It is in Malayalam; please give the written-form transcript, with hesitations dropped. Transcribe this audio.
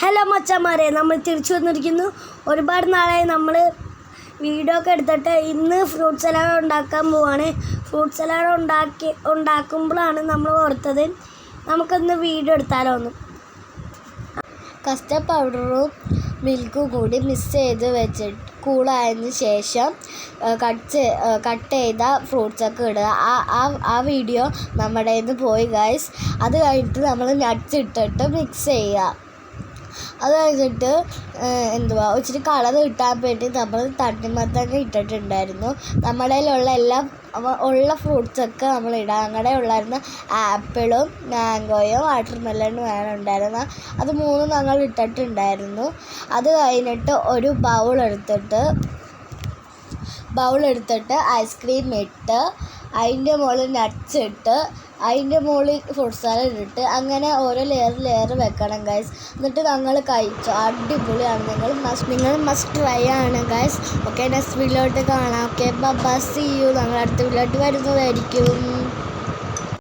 ഹലോ മച്ചന്മാരെ, നമ്മൾ തിരിച്ചു വന്നിരിക്കുന്നു. ഒരുപാട് നാളായി നമ്മൾ വീഡിയോ ഒക്കെ എടുത്തിട്ട് ഇന്ന് ഫ്രൂട്ട് സലാഡ് ഉണ്ടാക്കാൻ പോവാണ്. ഫ്രൂട്ട് സലാഡ് ഉണ്ടാക്കുമ്പോഴാണ് നമ്മൾ ഓർത്തത് നമുക്കൊന്ന് വീഡിയോ എടുത്താലോ ഒന്ന്. കസ്റ്റർഡ് പൗഡറും മിൽക്കും കൂടി മിക്സ് ചെയ്ത് വെച്ചിട്ട് കൂളായതിന് ശേഷം കട്ട് ചെയ്ത ഫ്രൂട്ട്സൊക്കെ ഇടുക. ആ വീഡിയോ നമ്മുടെ കയ്യിൽ നിന്ന് പോയി ഗൈസ്. അത് കഴിഞ്ഞിട്ട് നമ്മൾ നട്ട്സ് ഇട്ടിട്ട് മിക്സ് ചെയ്യുക. അത് കഴിഞ്ഞിട്ട് ഇച്ചിരി കളർ കിട്ടാൻ വേണ്ടി നമ്മൾ തണ്ണിമത്തങ്ങ ഇട്ടിട്ടുണ്ടായിരുന്നു. നമ്മുടെ കയ്യിലുള്ള ഫ്രൂട്ട്സൊക്കെ നമ്മൾ ഇടാം. ഞങ്ങളുടെ ഉള്ളായിരുന്ന ആപ്പിളും മാംഗോയും വാട്ടർമെലണും ഉണ്ടായിരുന്നു. അത് മൂന്നും ഞങ്ങൾ ഇട്ടിട്ടുണ്ടായിരുന്നു. അത് കഴിഞ്ഞിട്ട് ഒരു ബൗൾ എടുത്തിട്ട് ഐസ്ക്രീം ഇട്ട് അതിൻ്റെ മുകളിൽ നട്ട്സ് ഇട്ട് അതിൻ്റെ മുകളിൽ ഫ്രൂട്ട് സലാഡ് ഇട്ട് അങ്ങനെ ഓരോ ലെയർ വെക്കണം ഗൈസ്. എന്നിട്ട് ഞങ്ങൾ കഴിച്ചു. അടിപൊളിയാണ്. നിങ്ങൾ മസ്റ്റ് ട്രൈ ആണ് ഗൈസ്. ഓക്കെ, നെക്സ്റ്റ് വീഡിയോട്ട് കാണാം. Okay, bye, see you. ഞങ്ങൾ അടുത്ത വീഡിയോട്ട് വരുന്നതായിരിക്കും.